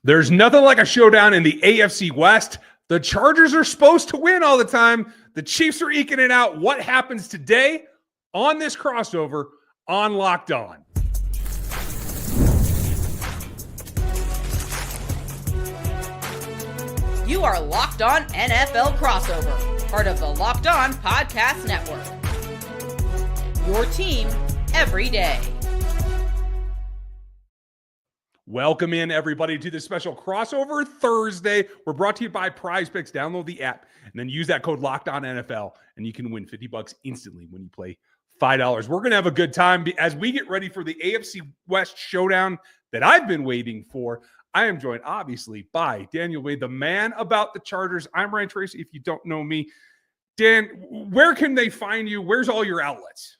There's nothing like a showdown in the AFC West. The Chargers are supposed to win all the time. The Chiefs are eking it out. What happens today on this crossover on Locked On? You are Locked On NFL Crossover, part of the Locked On Podcast Network. Your team every day. Welcome in, everybody, to this special crossover Thursday. We're brought to you by Prize Picks. Download the app and then use that code LOCKEDONNFL, and you can win $50 instantly when you play $5. We're going to have a good time as we get ready for the AFC West showdown that I've been waiting for. I am joined, obviously, by Daniel Wade, the man about the Chargers. I'm Ryan Tracy, if you don't know me. Dan, where can they find you? Where's all your outlets?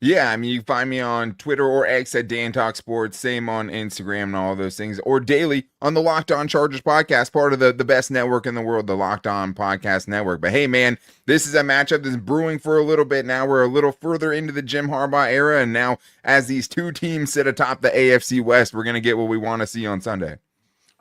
Yeah, I mean, you can find me on Twitter or X at Dan Talk Sports, same on Instagram and all those things, or daily on the Locked On Chargers podcast, part of the best network in the world, the Locked On Podcast Network. But hey, man, this is a matchup that's brewing for a little bit now. We're a little further into the Jim Harbaugh era, and now as these two teams sit atop the AFC West, we're going to get what we want to see on Sunday.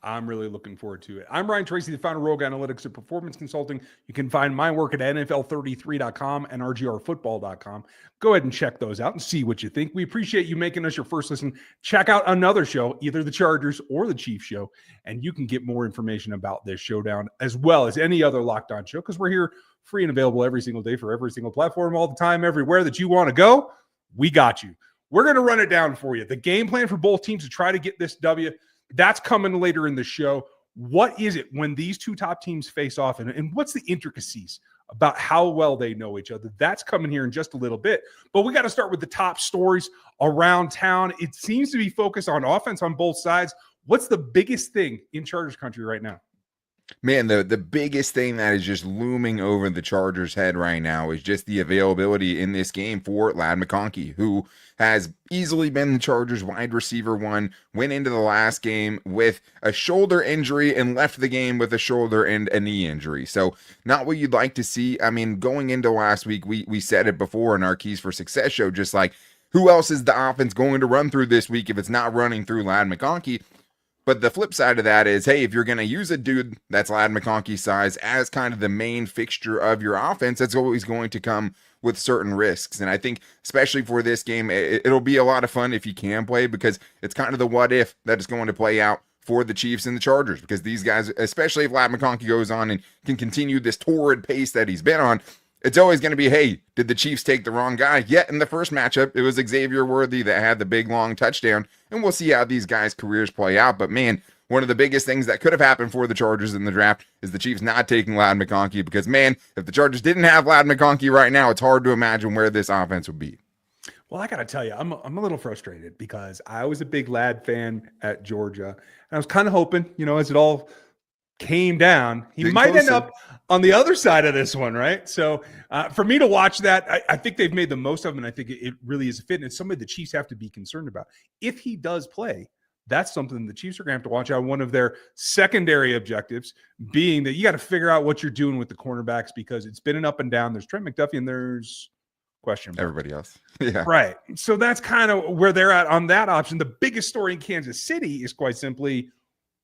I'm really looking forward to it. I'm Ryan Tracy, the founder of Rogue Analytics and Performance Consulting. You can find my work at NFL33.com and RGRfootball.com. Go ahead and check those out and see what you think. We appreciate you making us your first listen. Check out another show, either the Chargers or the Chiefs show, and you can get more information about this showdown as well as any other Locked On show, because we're here free and available every single day for every single platform, all the time, everywhere that you want to go. We got you. We're going to run it down for you. The game plan for both teams to try to get this W, that's coming later in the show. What is it when these two top teams face off, and what's the intricacies about how well they know each other? That's coming here in just a little bit. But we got to start with the top stories around town. It seems to be focused on offense on both sides. What's the biggest thing in Chargers country right now? Man, the biggest thing that is just looming over the Chargers' head right now is just the availability in this game for McConkey, who has easily been the Chargers' wide receiver one, went into the last game with a shoulder injury and left the game with a shoulder and a knee injury. So not what you'd like to see. I mean, going into last week, we said it before in our Keys for Success show, just like, who else is the offense going to run through this week if it's not running through McConkey? But the flip side of that is, hey, if you're going to use a dude that's McConkey's size as kind of the main fixture of your offense, that's always going to come with certain risks. And I think, especially for this game, it'll be a lot of fun if you can play, because it's kind of the what if that is going to play out for the Chiefs and the Chargers, because these guys, especially if McConkey goes on and can continue this torrid pace that he's been on, it's always going to be, hey, did the Chiefs take the wrong guy? Yet in the first matchup, it was Xavier Worthy that had the big, long touchdown, and we'll see how these guys' careers play out. But, man, one of the biggest things that could have happened for the Chargers in the draft is the Chiefs not taking McConkey, because, man, if the Chargers didn't have McConkey right now, it's hard to imagine where this offense would be. Well, I got to tell you, I'm a little frustrated, because I was a big Ladd fan at Georgia, and I was kind of hoping, as it all came down, he might end up on the other side of this one, right? So for me to watch that, I think they've made the most of him, and I think it really is a fit, and it's somebody the Chiefs have to be concerned about. If he does play, that's something the Chiefs are going to have to watch out. One of their secondary objectives being that you got to figure out what you're doing with the cornerbacks, because it's been an up and down. There's Trent McDuffie, and there's question mark. Everybody else. Yeah. Right. So that's kind of where they're at on that option. The biggest story in Kansas City is quite simply,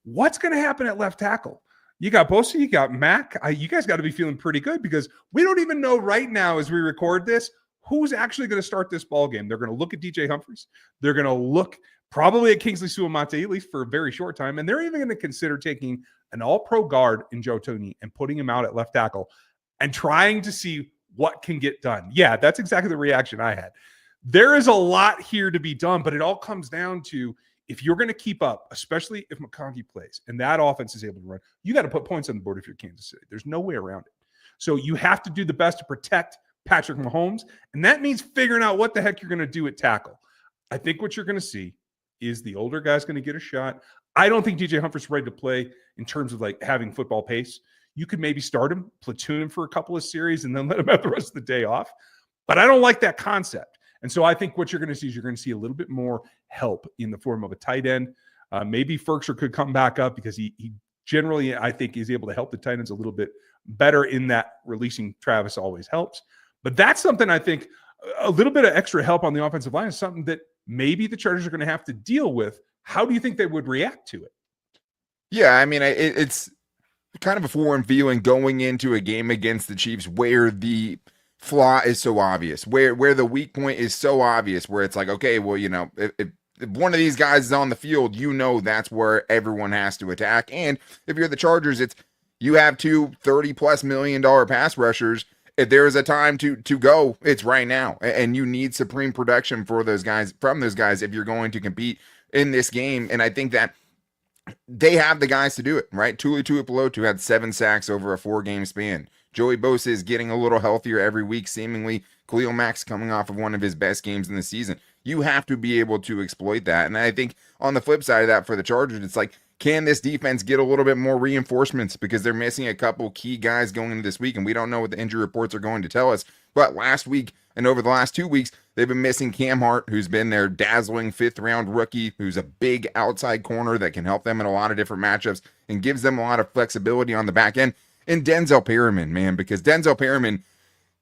what's going to happen at left tackle? You got Bosa, you got Mack. You guys got to be feeling pretty good, because we don't even know right now as we record this who's actually going to start this ball game. They're going to look at DJ Humphries. They're going to look probably at Kingsley Suamate, at least for a very short time. And they're even going to consider taking an all-pro guard in Joe Toney and putting him out at left tackle and trying to see what can get done. Yeah, that's exactly the reaction I had. There is a lot here to be done, but it all comes down to, if you're going to keep up, especially if McConkey plays and that offense is able to run, you got to put points on the board if you're Kansas City. There's no way around it. So you have to do the best to protect Patrick Mahomes, and that means figuring out what the heck you're going to do at tackle. I think what you're going to see is the older guy's going to get a shot. I don't think DJ Humphries is ready to play in terms of having football pace. You could maybe start him, platoon him for a couple of series, and then let him have the rest of the day off. But I don't like that concept. And so I think what you're going to see is you're going to see a little bit more help in the form of a tight end. Maybe Ferkser could come back up, because he generally, I think, is able to help the tight ends a little bit better in that releasing Travis always helps. But that's something I think a little bit of extra help on the offensive line is something that maybe the Chargers are going to have to deal with. How do you think they would react to it? Yeah, I mean, it's kind of a foreign feeling going into a game against the Chiefs where the flaw is so obvious, where the weak point is so obvious, where it's like, okay, well, if one of these guys is on the field, that's where everyone has to attack. And if you're the Chargers, you have two $30+ million pass rushers. If there is a time to go, it's right now. And you need supreme production from those guys if you're going to compete in this game. And I think that they have the guys to do it, right? Tuli Tuipulotu had 7 sacks over a 4-game span. Joey Bosa is getting a little healthier every week, seemingly. Khalil Mack's coming off of one of his best games in the season. You have to be able to exploit that. And I think on the flip side of that for the Chargers, it's like, can this defense get a little bit more reinforcements? Because they're missing a couple key guys going into this week, and we don't know what the injury reports are going to tell us. But last week and over the last 2 weeks, they've been missing Cam Hart, who's been their dazzling 5th-round rookie, who's a big outside corner that can help them in a lot of different matchups and gives them a lot of flexibility on the back end. And Denzel Perryman, man, because Denzel Perryman,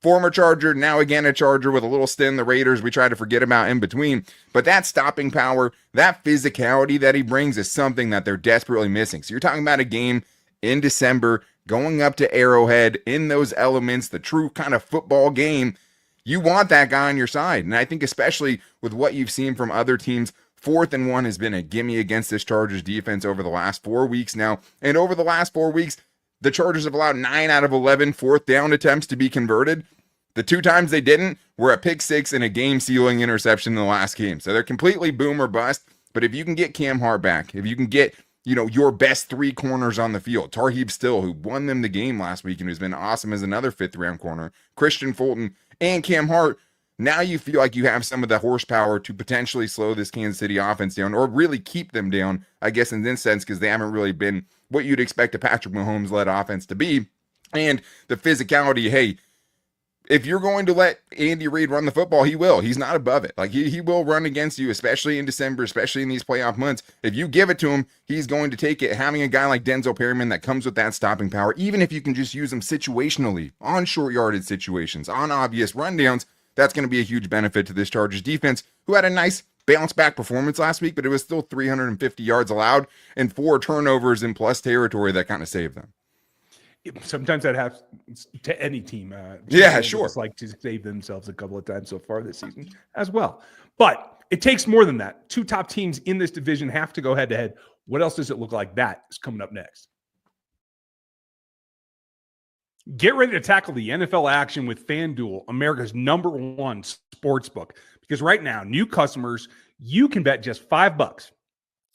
former Charger, now again a Charger with a little stint in the Raiders we try to forget about in between. But that stopping power, that physicality that he brings is something that they're desperately missing. So you're talking about a game in December, going up to Arrowhead in those elements, the true kind of football game. You want that guy on your side. And I think especially with what you've seen from other teams, 4th and 1 has been a gimme against this Chargers defense over the last 4 weeks now. And over the last 4 weeks, the Chargers have allowed 9 out of 11 4th down attempts to be converted. The 2 times they didn't were a pick 6 and a game-sealing interception in the last game. So they're completely boom or bust. But if you can get Cam Hart back, if you can get, your best 3 corners on the field, Tarheeb Still, who won them the game last week and who's been awesome as another 5th-round corner, Christian Fulton, and Cam Hart, now you feel like you have some of the horsepower to potentially slow this Kansas City offense down or really keep them down, I guess, in this sense, because they haven't really been what you'd expect a Patrick Mahomes-led offense to be. And the physicality, hey, if you're going to let Andy Reid run the football, he will. He's not above it. Like, he will run against you, especially in December, especially in these playoff months. If you give it to him, he's going to take it. Having a guy like Denzel Perryman that comes with that stopping power, even if you can just use him situationally, on short yardage situations, on obvious rundowns, that's going to be a huge benefit to this Chargers defense, who had a nice bounce back performance last week, but it was still 350 yards allowed and 4 turnovers in plus territory that kind of saved them. Sometimes that happens to any team. Yeah, sure. It's like to save themselves a couple of times so far this season as well. But it takes more than that. 2 top teams in this division have to go head-to-head. What else does it look like? That is coming up next. Get ready to tackle the NFL action with FanDuel, America's #1 sportsbook. Because right now, new customers, you can bet just $5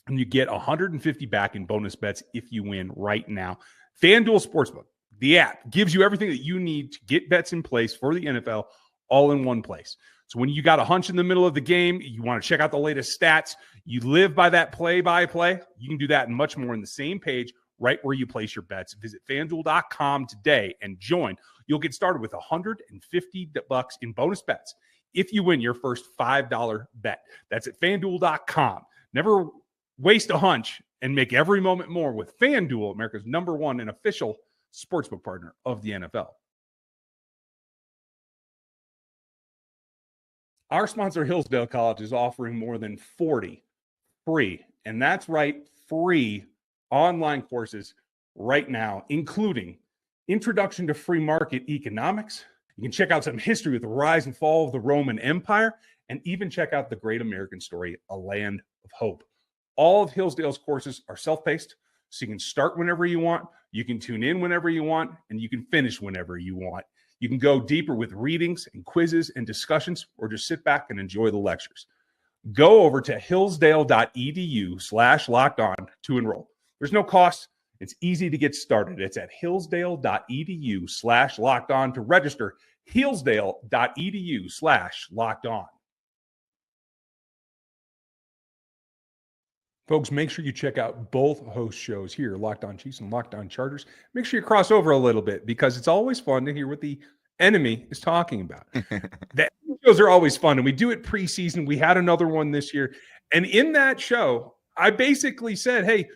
and you get $150 back in bonus bets if you win right now. FanDuel Sportsbook, the app, gives you everything that you need to get bets in place for the NFL all in one place. So when you got a hunch in the middle of the game, you want to check out the latest stats, you live by that play-by-play, you can do that and much more on the same page right where you place your bets. Visit FanDuel.com today and join. You'll get started with $150 in bonus bets if you win your first $5 bet. That's at FanDuel.com. Never waste a hunch and make every moment more with FanDuel, America's #1 and official sportsbook partner of the NFL. Our sponsor, Hillsdale College, is offering more than 40 free, and that's right, free online courses right now, including Introduction to Free Market Economics. You can check out some history with the rise and fall of the Roman Empire, and even check out The Great American Story, A Land of Hope. All of Hillsdale's courses are self-paced, so you can start whenever you want, you can tune in whenever you want, and you can finish whenever you want. You can go deeper with readings and quizzes and discussions, or just sit back and enjoy the lectures. Go over to hillsdale.edu/lockedon to enroll. There's no cost. It's easy to get started. It's at hillsdale.edu/lockedon to register. hillsdale.edu/lockedon. Folks, make sure you check out both host shows here, Locked On Chiefs and Locked On Chargers. Make sure you cross over a little bit because it's always fun to hear what the enemy is talking about. The shows are always fun, and we do it preseason. We had another one this year. And in that show, I basically said, hey,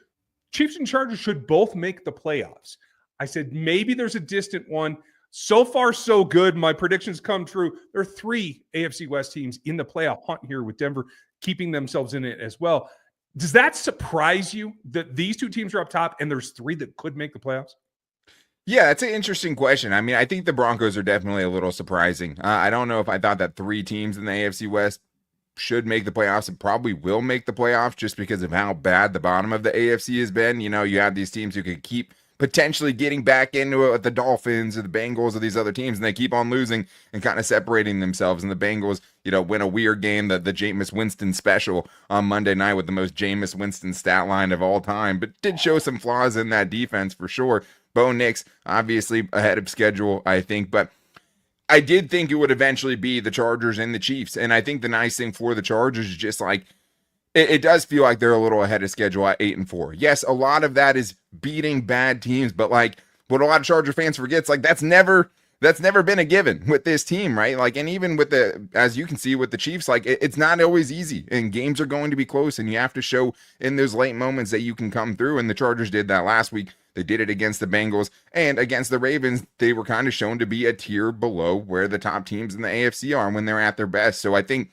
Chiefs and Chargers should both make the playoffs. I said, maybe there's a distant one. So far, so good. My predictions come true. There are 3 AFC West teams in the playoff hunt here with Denver keeping themselves in it as well. Does that surprise you that these two teams are up top and there's three that could make the playoffs? Yeah, that's an interesting question. I mean, I think the Broncos are definitely a little surprising. I don't know if I thought that three teams in the AFC West should make the playoffs and probably will make the playoffs just because of how bad the bottom of the AFC has been. You know, you have these teams who could keep potentially getting back into it with the Dolphins or the Bengals or these other teams, and they keep on losing and kind of separating themselves. And the Bengals, you know, win a weird game, the Jameis Winston special on Monday night with the most Jameis Winston stat line of all time, but did show some flaws in that defense for sure. Bo Nix, obviously ahead of schedule, I think, but I did think it would eventually be the Chargers and the Chiefs. And I think the nice thing for the Chargers is just like, it does feel like they're a little ahead of schedule at 8-4. Yes, a lot of that is beating bad teams, but like what a lot of Charger fans forget, it's like that's never been a given with this team, right? Like, and even with as you can see with the Chiefs, like it's not always easy and games are going to be close and you have to show in those late moments that you can come through. And the Chargers did that last week. They did it against the Bengals and against the Ravens. They were kind of shown to be a tier below where the top teams in the AFC are when they're at their best. So I think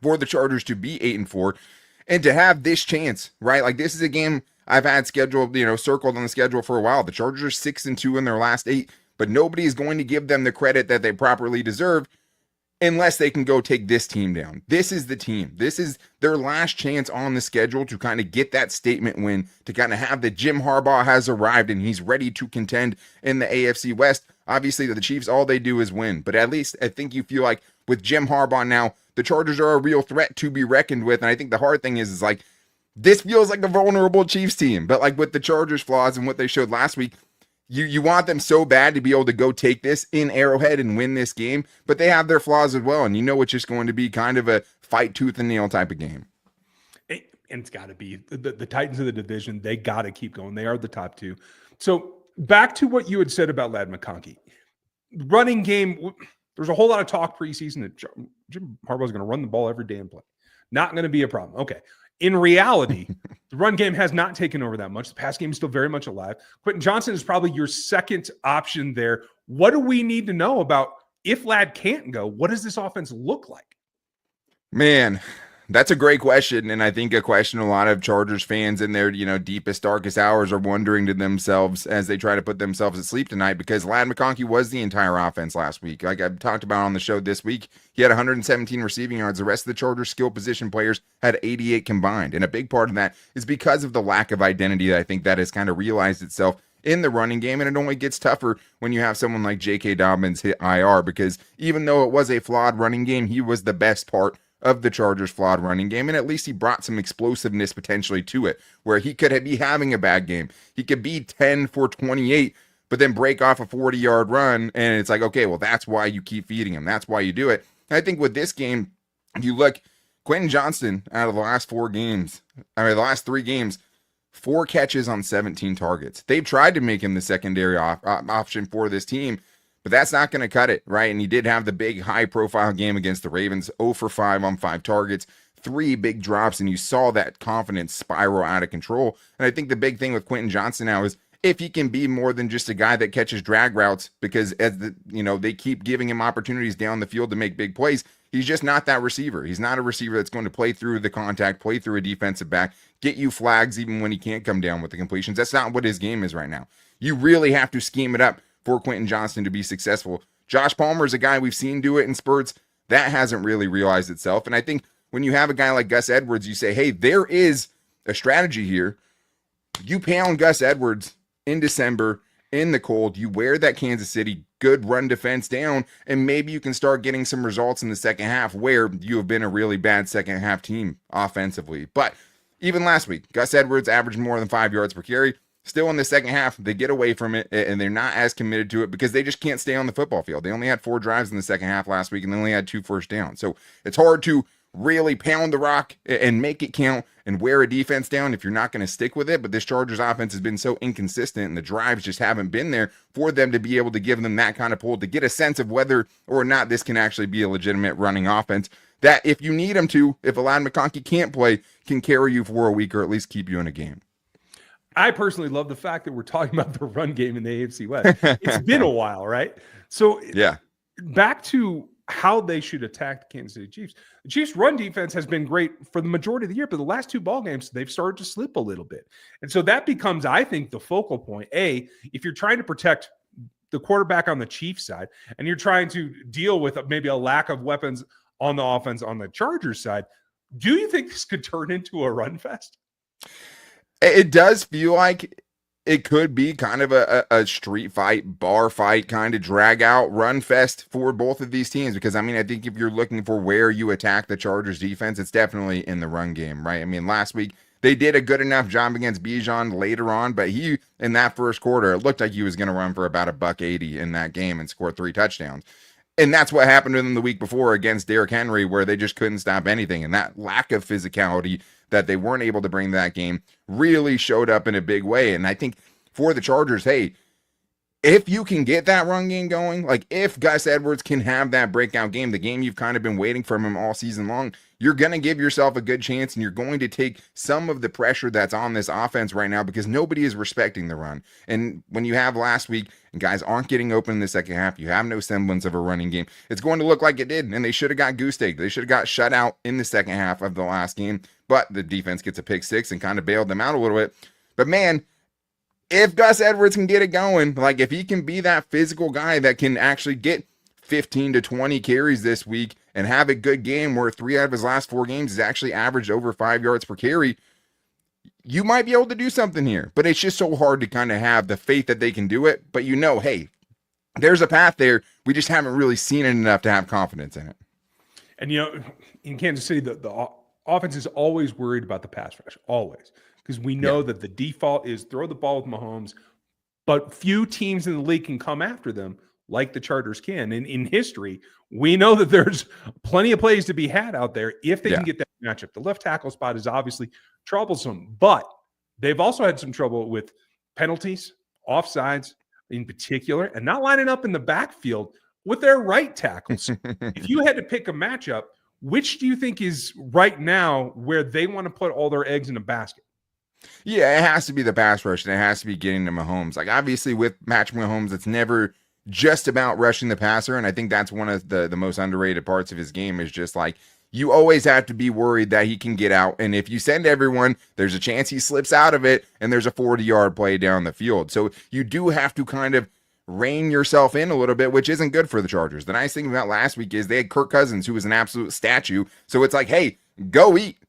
for the Chargers to be 8-4 and to have this chance, right? Like this is a game I've had scheduled, you know, circled on the schedule for a while. The Chargers are 6-2 in their last 8, but nobody is going to give them the credit that they properly deserve unless they can go take this team down. This is the team. This is their last chance on the schedule to kind of get that statement win, to kind of have the Jim Harbaugh has arrived and he's ready to contend in the AFC West. Obviously, the Chiefs, all they do is win. But at least I think you feel like with Jim Harbaugh now, the Chargers are a real threat to be reckoned with. And I think the hard thing is like, this feels like a vulnerable Chiefs team. But like with the Chargers' flaws and what they showed last week, you want them so bad to be able to go take this in Arrowhead and win this game, but they have their flaws as well. And you know it's just going to be kind of a fight tooth and nail type of game. And it's got to be the Titans of the division. They got to keep going. They are the top two. So back to what you had said about Ladd McConkey. Running game, there's a whole lot of talk preseason that Jim Harbaugh is going to run the ball every day and play. Not going to be a problem. Okay. In reality, the run game has not taken over that much. The pass game is still very much alive. Quentin Johnson is probably your second option there. What do we need to know about if Ladd can't go? What does this offense look like? Man, that's a great question. And I think a question a lot of Chargers fans in their, you know, deepest, darkest hours are wondering to themselves as they try to put themselves to sleep tonight, because Ladd McConkey was the entire offense last week. Like I've talked about on the show this week, he had 117 receiving yards. The rest of the Chargers skill position players had 88 combined. And a big part of that is because of the lack of identity that I think that has kind of realized itself in the running game. And it only gets tougher when you have someone like J.K. Dobbins hit IR, because even though it was a flawed running game, he was the best part of the Chargers' flawed running game, and at least he brought some explosiveness potentially to it, where he could be having a bad game. He could be 10 for 28, but then break off a 40-yard run, and it's like, okay, well, that's why you keep feeding him. That's why you do it. And I think with this game, if you look, Quentin Johnston, out of the last the last 3 games, 4 catches on 17 targets. They've tried to make him the secondary option for this team, but that's not going to cut it, right? And he did have the big high-profile game against the Ravens, 0 for 5 on 5 targets, 3 big drops, and you saw that confidence spiral out of control. And I think the big thing with Quentin Johnson now is if he can be more than just a guy that catches drag routes, because as they keep giving him opportunities down the field to make big plays, he's just not that receiver. He's not a receiver that's going to play through the contact, play through a defensive back, get you flags even when he can't come down with the completions. That's not what his game is right now. You really have to scheme it up for Quentin Johnston to be successful. Josh Palmer is a guy we've seen do it in spurts. That hasn't really realized itself. And I think when you have a guy like Gus Edwards, you say, hey, there is a strategy here. You pound Gus Edwards in December in the cold. You wear that Kansas City good run defense down, and maybe you can start getting some results in the second half where you have been a really bad second half team offensively. But even last week, Gus Edwards averaged more than 5 yards per carry. Still in the second half, they get away from it, and they're not as committed to it because they just can't stay on the football field. They only had 4 drives in the second half last week, and they only had 2 first downs. So it's hard to really pound the rock and make it count and wear a defense down if you're not going to stick with it. But this Chargers offense has been so inconsistent, and the drives just haven't been there for them to be able to give them that kind of pull to get a sense of whether or not this can actually be a legitimate running offense that, if you need them to, if Ladd McConkey can't play, can carry you for a week or at least keep you in a game. I personally love the fact that we're talking about the run game in the AFC West. It's been a while, right? So yeah, back to how they should attack the Kansas City Chiefs. The Chiefs' run defense has been great for the majority of the year, but the last two ball games, they've started to slip a little bit. And so that becomes, I think, the focal point. If you're trying to protect the quarterback on the Chiefs side, and you're trying to deal with maybe a lack of weapons on the offense on the Chargers side, do you think this could turn into a run fest? It does feel like it could be kind of a street fight, bar fight, kind of drag out run fest for both of these teams. Because, I mean, I think if you're looking for where you attack the Chargers defense, it's definitely in the run game, right? I mean, last week they did a good enough job against Bijan later on, but he, in that first quarter, it looked like he was going to run for about $180 in that game and score 3 touchdowns. And that's what happened to them the week before against Derrick Henry, where they just couldn't stop anything. And that lack of physicality that they weren't able to bring to that game really showed up in a big way. And I think for the Chargers, hey, if you can get that run game going, like if Gus Edwards can have that breakout game, the game you've kind of been waiting from him all season long, you're going to give yourself a good chance, and you're going to take some of the pressure that's on this offense right now because nobody is respecting the run. And when you have last week and guys aren't getting open in the second half, you have no semblance of a running game, it's going to look like it did, and they should have got goose-egged. They should have got shut out in the second half of the last game, but the defense gets a pick six and kind of bailed them out a little bit. But man, if Gus Edwards can get it going, like if he can be that physical guy that can actually get 15 to 20 carries this week and have a good game where 3 out of his last 4 games has actually averaged over 5 yards per carry, you might be able to do something here. But it's just so hard to kind of have the faith that they can do it. But you know, hey, there's a path there. We just haven't really seen it enough to have confidence in it. And, you know, in Kansas City, the offense is always worried about the pass rush, always. Because we know that the default is throw the ball with Mahomes, but few teams in the league can come after them like the Chargers can. And in history, we know that there's plenty of plays to be had out there if they can get that matchup. The left tackle spot is obviously troublesome, but they've also had some trouble with penalties, offsides in particular, and not lining up in the backfield with their right tackles. If you had to pick a matchup, which do you think is right now where they want to put all their eggs in a basket? Yeah, it has to be the pass rush, and it has to be getting to Mahomes. Like, obviously, with Patrick Mahomes, it's never just about rushing the passer, and I think that's one of the most underrated parts of his game is just, like, you always have to be worried that he can get out, and if you send everyone, there's a chance he slips out of it, and there's a 40-yard play down the field. So you do have to kind of rein yourself in a little bit, which isn't good for the Chargers. The nice thing about last week is they had Kirk Cousins, who was an absolute statue, so it's like, hey, go eat.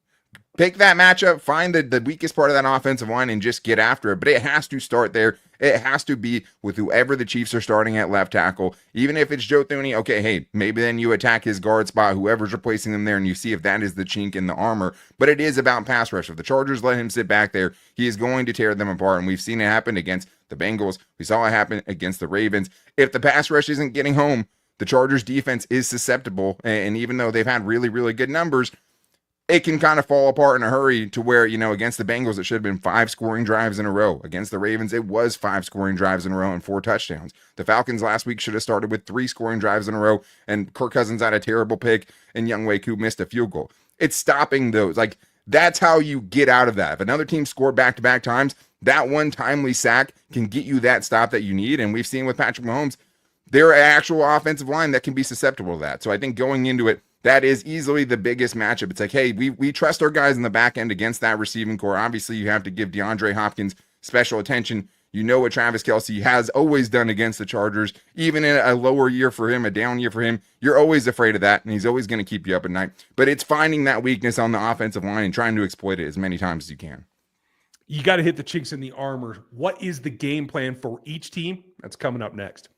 Pick that matchup, find the weakest part of that offensive line, and just get after it. But it has to start there. It has to be with whoever the Chiefs are starting at left tackle. Even if it's Joe Thuney, okay, hey, maybe then you attack his guard spot, whoever's replacing them there, and you see if that is the chink in the armor. But it is about pass rush. If the Chargers let him sit back there, he is going to tear them apart. And we've seen it happen against the Bengals. We saw it happen against the Ravens. If the pass rush isn't getting home, the Chargers defense is susceptible. And even though they've had really, really good numbers, it can kind of fall apart in a hurry to where, you know, against the Bengals, it should have been 5 scoring drives in a row. Against the Ravens, it was 5 scoring drives in a row and 4 touchdowns. The Falcons last week should have started with 3 scoring drives in a row, and Kirk Cousins had a terrible pick, and Younghoe Koo missed a field goal. It's stopping those. Like, that's how you get out of that. If another team scored back-to-back times, that one timely sack can get you that stop that you need, and we've seen with Patrick Mahomes, there are actual offensive line that can be susceptible to that. So I think going into it, that is easily the biggest matchup. It's like, hey, we trust our guys in the back end against that receiving core. Obviously, you have to give DeAndre Hopkins special attention. You know what Travis Kelce has always done against the Chargers. Even in a lower year for him, a down year for him, you're always afraid of that, and he's always going to keep you up at night. But it's finding that weakness on the offensive line and trying to exploit it as many times as you can. You got to hit the chinks in the armor. What is the game plan for each team? That's coming up next.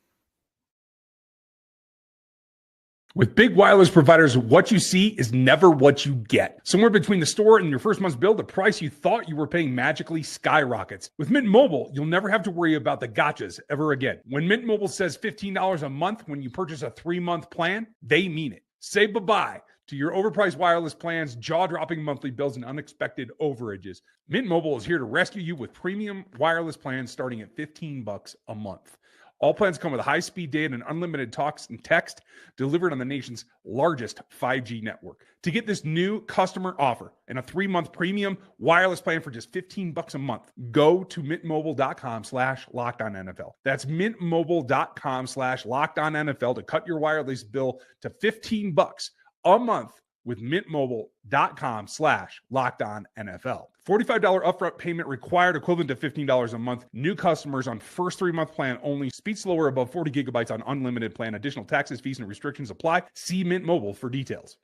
With big wireless providers, what you see is never what you get. Somewhere between the store and your first month's bill, the price you thought you were paying magically skyrockets. With Mint Mobile, you'll never have to worry about the gotchas ever again. When Mint Mobile says $15 a month when you purchase a 3-month plan, they mean it. Say bye-bye to your overpriced wireless plans, jaw-dropping monthly bills, and unexpected overages. Mint Mobile is here to rescue you with premium wireless plans starting at $15 a month. All plans come with high-speed data and unlimited talks and text delivered on the nation's largest 5G network. To get this new customer offer and a 3-month premium wireless plan for just $15 a month, go to mintmobile.com/LockedOnNFL. That's mintmobile.com/LockedOnNFL to cut your wireless bill to $15 a month with mintmobile.com/LockedOnNFL. $45 upfront payment required, equivalent to $15 a month. New customers on first 3-month plan only. Speed slower above 40 gigabytes on unlimited plan. Additional taxes, fees, and restrictions apply. See Mint Mobile for details.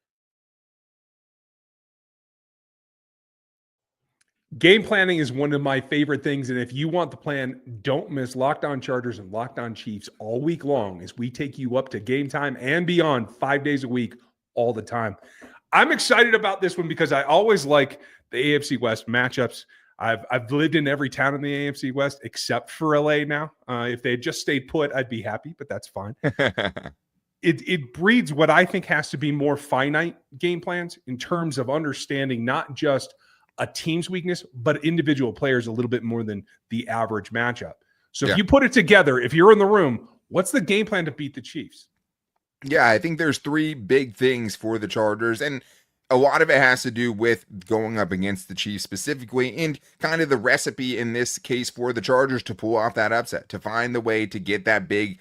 Game planning is one of my favorite things, and if you want the plan, don't miss Locked On Chargers and Locked On Chiefs all week long as we take you up to game time and beyond 5 days a week, all the time. I'm excited about this one because I always like the AFC West matchups. I've lived in every town in the AFC West except for LA now. If they had just stayed put, I'd be happy, but that's fine. It breeds what I think has to be more finite game plans in terms of understanding not just a team's weakness, but individual players a little bit more than the average matchup. So if you put it together, if you're in the room, what's the game plan to beat the Chiefs? Yeah, I think there's 3 big things for the Chargers, and a lot of it has to do with going up against the Chiefs specifically, and kind of the recipe in this case for the Chargers to pull off that upset, to find the way to get that big,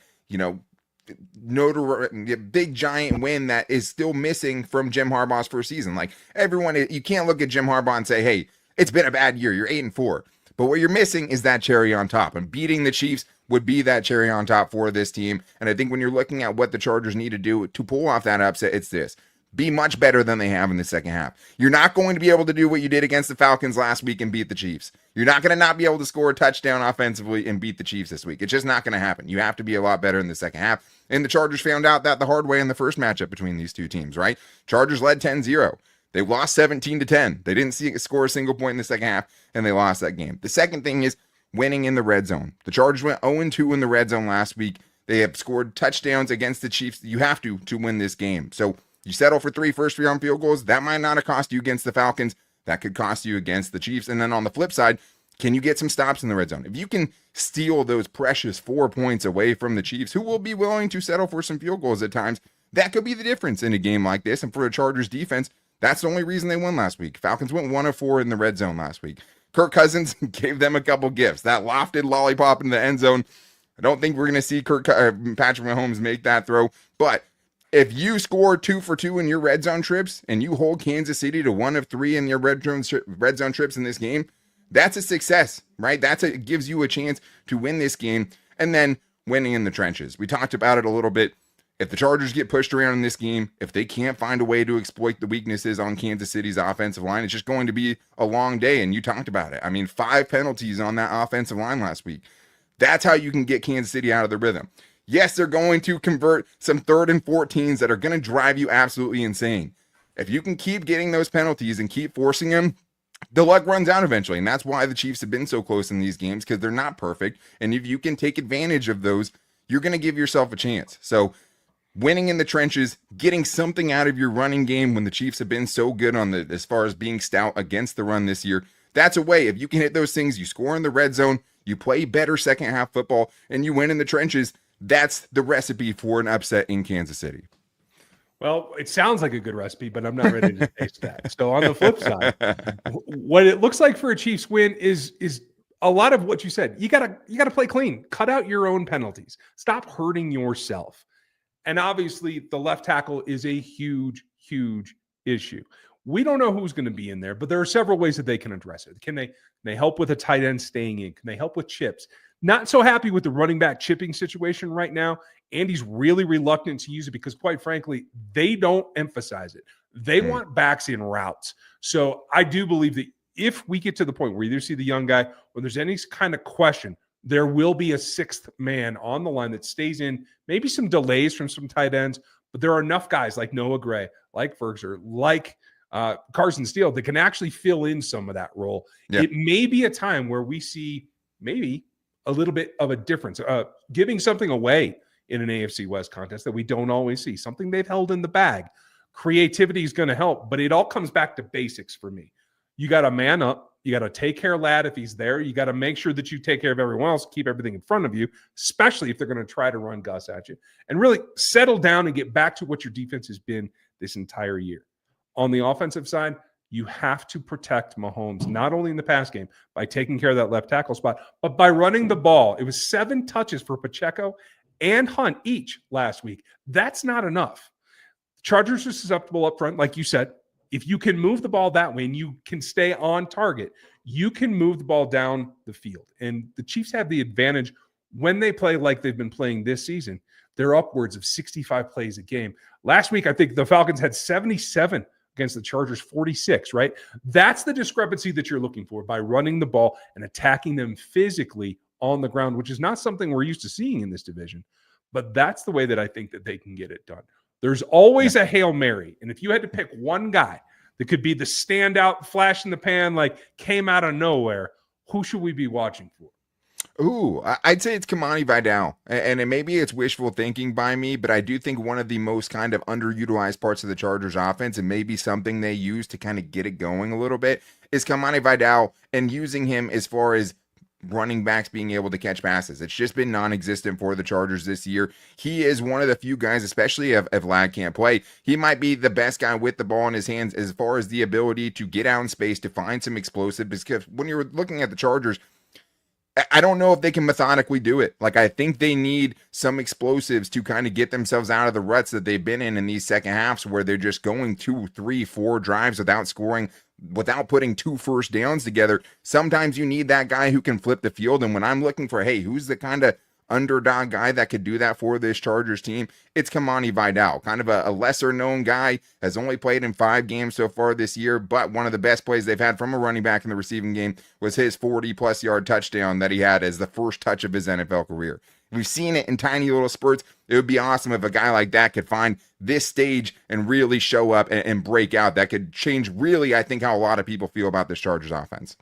big giant win that is still missing from Jim Harbaugh's first season. Like everyone, you can't look at Jim Harbaugh and say, hey, it's been a bad year. You're 8-4. But what you're missing is that cherry on top, and beating the Chiefs would be that cherry on top for this team. And I think when you're looking at what the Chargers need to do to pull off that upset, it's this: be much better than they have in the second half. You're not going to be able to do what you did against the Falcons last week and beat the Chiefs. You're not going to not be able to score a touchdown offensively and beat the Chiefs this week. It's just not going to happen. You have to be a lot better in the second half. And the Chargers found out that the hard way in the first matchup between these two teams, right? Chargers led 10-0. They lost 17-10. They didn't score a single point in the second half, and they lost that game. The second thing is winning in the red zone. The Chargers went 0-2 in the red zone last week. They have scored touchdowns against the Chiefs. You have to win this game. So you settle for 3 first-round field goals. That might not have cost you against the Falcons. That could cost you against the Chiefs. And then on the flip side, can you get some stops in the red zone? If you can steal those precious 4 points away from the Chiefs, who will be willing to settle for some field goals at times, that could be the difference in a game like this. And for a Chargers defense, that's the only reason they won last week. Falcons went 1-4 in the red zone last week. Kirk Cousins gave them a couple gifts. That lofted lollipop in the end zone. I don't think we're going to see Patrick Mahomes make that throw. But if you score 2 for 2 in your red zone trips and you hold Kansas City to 1 of 3 in your red zone trips in this game, that's a success, right? It gives you a chance to win this game. And then winning in the trenches. We talked about it a little bit. If the Chargers get pushed around in this game, if they can't find a way to exploit the weaknesses on Kansas City's offensive line, it's just going to be a long day. And you talked about it. I mean, 5 penalties on that offensive line last week. That's how you can get Kansas City out of the rhythm. Yes, they're going to convert some 3rd and 14s that are going to drive you absolutely insane. If you can keep getting those penalties and keep forcing them, the luck runs out eventually. And that's why the Chiefs have been so close in these games, because they're not perfect. And if you can take advantage of those, you're going to give yourself a chance. So winning in the trenches, getting something out of your running game when the Chiefs have been so good as far as being stout against the run this year, that's a way. If you can hit those things, you score in the red zone, you play better second half football, and you win in the trenches. That's the recipe for an upset in Kansas City. Well, it sounds like a good recipe, but I'm not ready to taste that. So on the flip side, what it looks like for a Chiefs win is a lot of what you said. You gotta play clean. Cut out your own penalties. Stop hurting yourself. And obviously, the left tackle is a huge, huge issue. We don't know who's going to be in there, but there are several ways that they can address it. Can they help with a tight end staying in? Can they help with chips? Not so happy with the running back chipping situation right now. Andy's really reluctant to use it because, quite frankly, they don't emphasize it. They want backs in routes. So I do believe that if we get to the point where either see the young guy or there's any kind of question, there will be a 6th man on the line that stays in, maybe some delays from some tight ends, but there are enough guys like Noah Gray, like Ferguson, like Carson Steele that can actually fill in some of that role. Yeah. It may be a time where we see maybe a little bit of a difference, giving something away in an AFC West contest that we don't always see, something they've held in the bag. Creativity is going to help, but it all comes back to basics for me. You got to man up. You got to take care of Ladd if he's there. You got to make sure that you take care of everyone else, keep everything in front of you, especially if they're going to try to run Gus at you, and really settle down and get back to what your defense has been this entire year. On the offensive side, you have to protect Mahomes, not only in the pass game by taking care of that left tackle spot, but by running the ball. It was 7 touches for Pacheco and Hunt each last week. That's not enough. Chargers are susceptible up front, like you said. If you can move the ball that way and you can stay on target, you can move the ball down the field. And the Chiefs have the advantage when they play like they've been playing this season. They're upwards of 65 plays a game. Last week, I think the Falcons had 77 against the Chargers, 46, right? That's the discrepancy that you're looking for by running the ball and attacking them physically on the ground, which is not something we're used to seeing in this division. But that's the way that I think that they can get it done. There's always a Hail Mary. And if you had to pick one guy that could be the standout flash in the pan, like came out of nowhere, who should we be watching for? Ooh, I'd say it's Kamani Vidal. And maybe it's wishful thinking by me, but I do think one of the most kind of underutilized parts of the Chargers offense, and maybe something they use to kind of get it going a little bit, is Kamani Vidal and using him as far as running backs being able to catch passes. It's just been non-existent for the Chargers this year. He is one of the few guys, especially if Ladd can't play, he might be the best guy with the ball in his hands as far as the ability to get out in space, to find some explosive, because when you're looking at the Chargers, I don't know if they can methodically do it. Like, I think they need some explosives to kind of get themselves out of the ruts that they've been in these second halves where they're just going 2, 3, 4 drives without scoring, without putting 2 first downs together. Sometimes you need that guy who can flip the field. And when I'm looking for, hey, who's the kind of underdog guy that could do that for this Chargers team, it's Kamani Vidal, kind of a lesser known guy, has only played in 5 games so far this year, but one of the best plays they've had from a running back in the receiving game was his 40+ yard touchdown that he had as the first touch of his NFL career. We've seen it in tiny little spurts. It would be awesome if a guy like that could find this stage and really show up and break out. That could change really, I think, how a lot of people feel about this Chargers offense.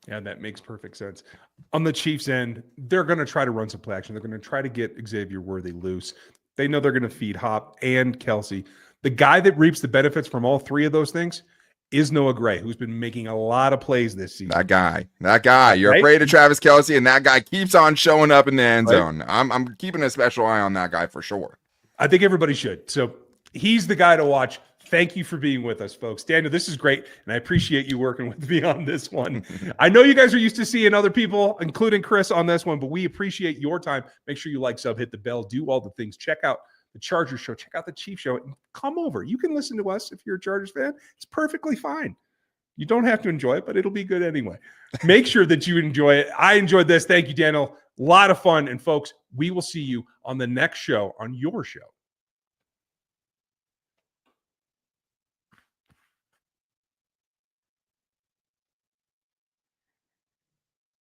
Yeah, that makes perfect sense. On the Chiefs end, they're going to try to run some play action. They're going to try to get Xavier Worthy loose. They know they're going to feed Hop and Kelsey. The guy that reaps the benefits from all 3 of those things is Noah Gray, who's been making a lot of plays this season. That guy. You're right? Afraid of Travis Kelsey, and that guy keeps on showing up in the end zone. I'm keeping a special eye on that guy for sure. I think everybody should. So he's the guy to watch. Thank you for being with us, folks. Daniel, this is great, and I appreciate you working with me on this one. I know you guys are used to seeing other people, including Chris, on this one, but we appreciate your time. Make sure you like, sub, hit the bell, do all the things. Check out the Chargers show, check out the Chiefs show, and come over. You can listen to us if you're a Chargers fan. It's perfectly fine. You don't have to enjoy it, but it'll be good anyway. Make sure that you enjoy it. I enjoyed this. Thank you, Daniel. A lot of fun. And folks, we will see you on the next show on your show.